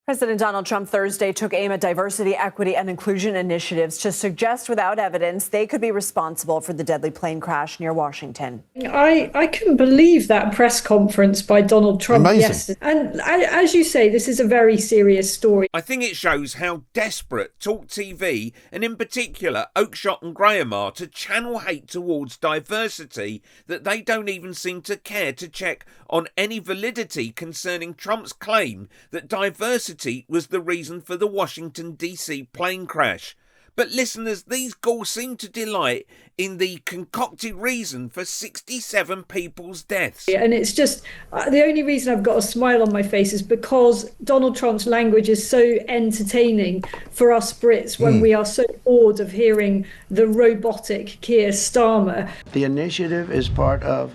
President Donald Trump Thursday took aim at diversity, equity, and inclusion initiatives to suggest without evidence they could be responsible for the deadly plane crash near Washington. I couldn't believe that press conference by Donald Trump yesterday. And as you say, this is a very serious story. I think it shows how desperate Talk TV, and in particular Oakeshott and Graham, are to channel hate towards diversity that they don't even seem to care to check on any validity concerning Trump's claim that diversity was the reason for the Washington DC plane crash. But listeners, these ghouls seem to delight in the concocted reason for 67 people's deaths. And it's just, the only reason I've got a smile on my face is because Donald Trump's language is so entertaining for us Brits when we are so bored of hearing the robotic Keir Starmer. The initiative is part of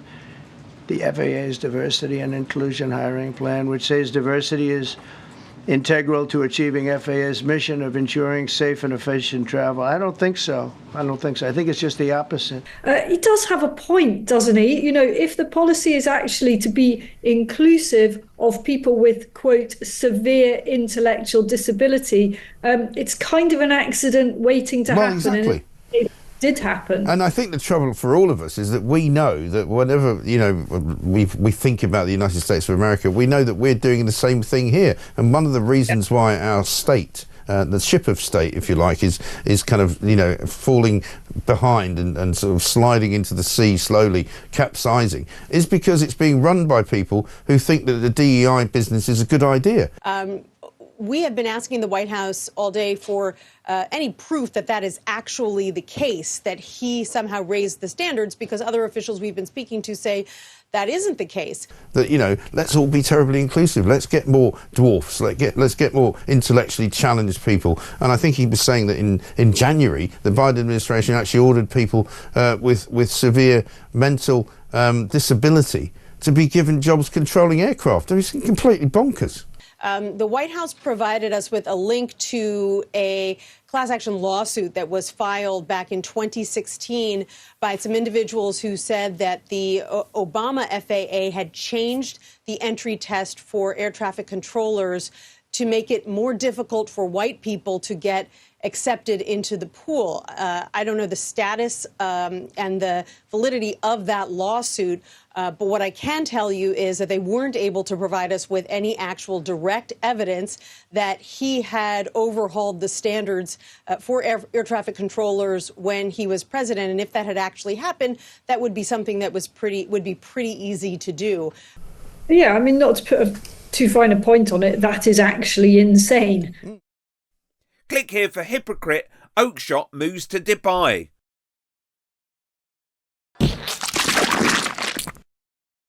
the FAA's diversity and inclusion hiring plan, which says diversity is integral to achieving FAA's mission of ensuring safe and efficient travel. I don't think so. I think it's just the opposite. He does have a point, doesn't he? You know, if the policy is actually to be inclusive of people with, quote, severe intellectual disability, it's kind of an accident waiting to happen. Exactly. And it did happen. And I think the trouble for all of us is that we know that whenever, you know, we think about the United States of America, we know that we're doing the same thing here. And one of the reasons why our state, the ship of state, if you like, is kind of, you know, falling behind and sort of sliding into the sea slowly, capsizing, is because it's being run by people who think that the DEI business is a good idea. We have been asking the White House all day for any proof that that is actually the case, that he somehow raised the standards, because other officials we've been speaking to say that isn't the case. That, you know, let's all be terribly inclusive. Let's get more dwarfs. Let's get more intellectually challenged people. And I think he was saying that in January, the Biden administration actually ordered people with severe mental disability to be given jobs controlling aircraft. I mean, it's completely bonkers. The White House provided us with a link to a class action lawsuit that was filed back in 2016 by some individuals who said that the Obama FAA had changed the entry test for air traffic controllers to make it more difficult for white people to get accepted into the pool. I don't know the status and the validity of that lawsuit, but what I can tell you is that they weren't able to provide us with any actual direct evidence that he had overhauled the standards for air traffic controllers when he was president. And if that had actually happened, that would be something that would be pretty easy to do. Yeah, I mean, not to put too fine a point on it, that is actually insane. Click here for hypocrite. Oakeshott moves to Dubai.